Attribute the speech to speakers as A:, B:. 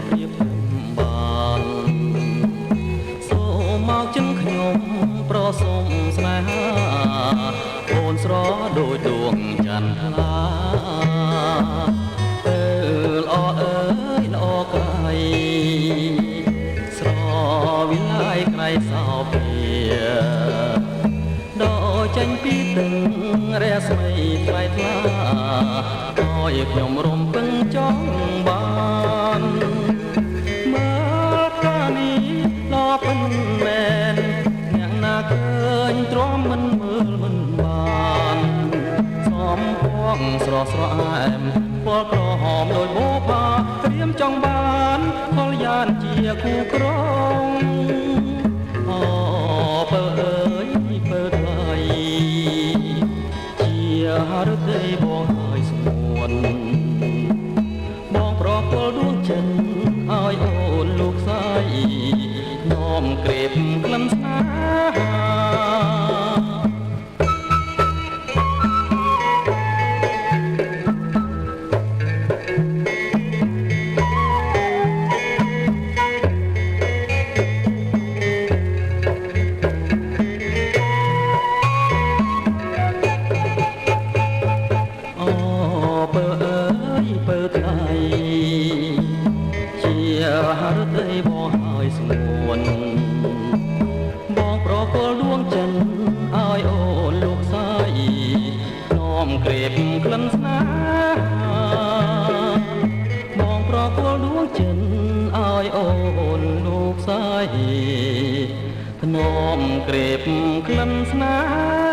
A: ប្រៀបបានសូមមកចិនខ្ញុំប្រសុំស្នេហាអូនស្រដូចដួងចន្ទថ្លាល្អអើយល្អក្រៃស្រវិលាយក្រៃសោភាដល់ចេញពីទឹករស្មីថ្លៃថ្លាឲ្យខ្ញុំរំពឹងចង់បានមើលកាលនេះល្អប៉ុន្មានអ្នកណាឃើញទ្រាំមិនមើលមិនបានសំពងស្រស់ស្រអែមពណ៌ក្រហមដូចបបោត្រៀមចង់បានផលយ៉ានជាគូក្រងអូពើអើយពើថ្លៃជារតីបងហើយស្ងួនបងប្រគល់ដួងចិត្តឲ្យអូនលោកស្រីនោមក្រេបក្លិនស្នេហាហរតីបងហើយស្ងួនបងប្រគល់ដួងចិត្តឲ្យអូនលោកស្រីនោមក្រេបក្លិនស្នេហាបងប្រគល់ដួងចិត្តឲ្យអូនលោកស្រីនោមក្រេបក្លិនស្នេហា